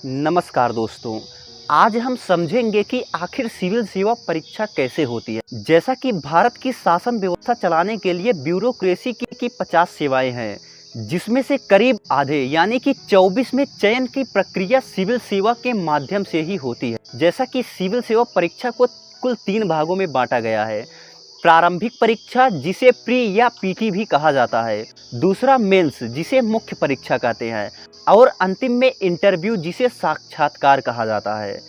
नमस्कार दोस्तों, आज हम समझेंगे कि आखिर सिविल सेवा परीक्षा कैसे होती है। जैसा कि भारत की शासन व्यवस्था चलाने के लिए ब्यूरोक्रेसी की 50 सेवाएं हैं, जिसमें से करीब आधे यानी कि 24 में चयन की प्रक्रिया सिविल सेवा के माध्यम से ही होती है। जैसा कि सिविल सेवा परीक्षा को कुल 3 भागों में बांटा गया है। प्रारंभिक परीक्षा, जिसे प्री या पीटी भी कहा जाता है, दूसरा मेंस, जिसे मुख्य परीक्षा कहते हैं, और अंतिम में इंटरव्यू, जिसे साक्षात्कार कहा जाता है।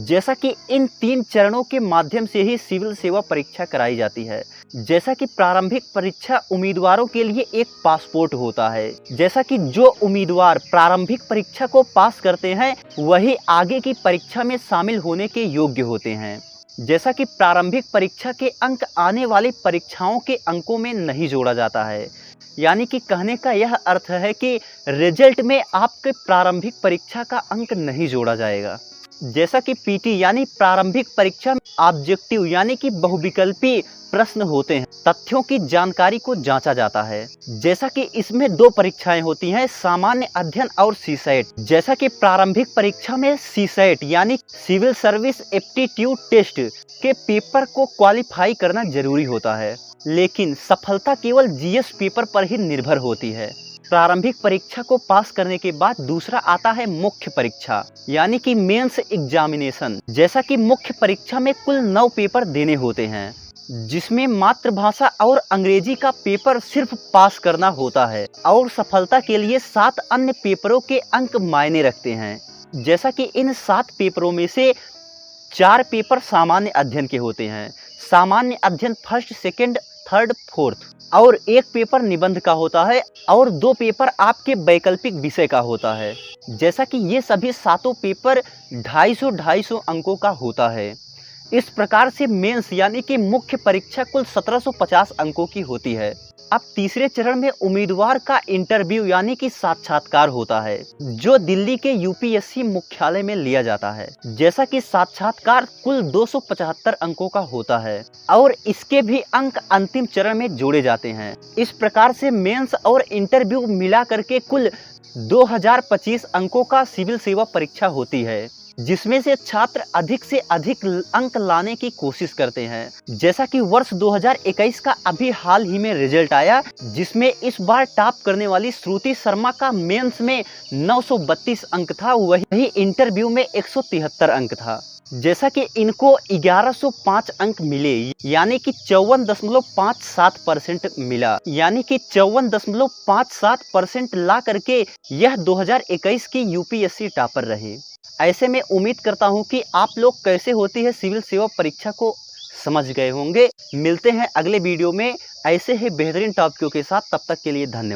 जैसा कि इन 3 चरणों के माध्यम से ही सिविल सेवा परीक्षा कराई जाती है। जैसा कि प्रारंभिक परीक्षा उम्मीदवारों के लिए एक पासपोर्ट होता है। जैसा कि जो उम्मीदवार प्रारंभिक परीक्षा को पास करते हैं, वही आगे की परीक्षा में शामिल होने के योग्य होते हैं। जैसा कि प्रारंभिक परीक्षा के अंक आने वाली परीक्षाओं के अंकों में नहीं जोड़ा जाता है, यानी कि कहने का यह अर्थ है कि रिजल्ट में आपके प्रारंभिक परीक्षा का अंक नहीं जोड़ा जाएगा। जैसा कि पीटी यानी प्रारंभिक परीक्षा में ऑब्जेक्टिव यानी कि बहुविकल्पी प्रश्न होते हैं, तथ्यों की जानकारी को जांचा जाता है। जैसा कि इसमें 2 परीक्षाएं होती हैं, सामान्य अध्ययन और सीसेट। जैसा कि प्रारंभिक परीक्षा में सीसेट यानी सिविल सर्विस एप्टीट्यूड टेस्ट के पेपर को क्वालिफाई करना जरूरी होता है, लेकिन सफलता केवल जीएस पेपर पर ही निर्भर होती है। प्रारंभिक परीक्षा को पास करने के बाद दूसरा आता है मुख्य परीक्षा यानी कि मेंस एग्जामिनेशन। जैसा कि मुख्य परीक्षा में कुल 9 पेपर देने होते हैं, जिसमें मातृभाषा और अंग्रेजी का पेपर सिर्फ पास करना होता है और सफलता के लिए 7 अन्य पेपरों के अंक मायने रखते हैं। जैसा कि इन 7 पेपरों में से 4 पेपर सामान्य अध्ययन के होते हैं। सामान्य अध्ययन फर्स्ट, सेकंड, थर्ड, फोर्थ, और 1 पेपर निबंध का होता है और 2 पेपर आपके वैकल्पिक विषय का होता है। जैसा कि ये सभी 7 पेपर 250 अंकों का होता है। इस प्रकार से मेंस यानी कि मुख्य परीक्षा कुल 1750 अंकों की होती है। अब तीसरे चरण में उम्मीदवार का इंटरव्यू यानी कि साक्षात्कार होता है, जो दिल्ली के यूपीएससी मुख्यालय में लिया जाता है। जैसा कि साक्षात्कार कुल 275 अंकों का होता है और इसके भी अंक अंतिम चरण में जोड़े जाते हैं। इस प्रकार से मेंस और इंटरव्यू मिला करके कुल 2025 अंकों का सिविल सेवा परीक्षा होती है, जिसमें से छात्र अधिक से अधिक अंक लाने की कोशिश करते हैं। जैसा कि वर्ष 2021 का अभी हाल ही में रिजल्ट आया, जिसमें इस बार टॉप करने वाली श्रुति शर्मा का मेंस में 932 अंक था, वही इंटरव्यू में 173 अंक था। जैसा कि इनको 1105 अंक मिले, यानी कि 54.57% मिला, यानी कि 54.57% ला करके यह 2021 की यूपीएससी टॉपर रहे। ऐसे में उम्मीद करता हूं कि आप लोग कैसे होती है सिविल सेवा परीक्षा को समझ गए होंगे। मिलते हैं अगले वीडियो में ऐसे ही बेहतरीन टॉपिकों के साथ, तब तक के लिए धन्यवाद।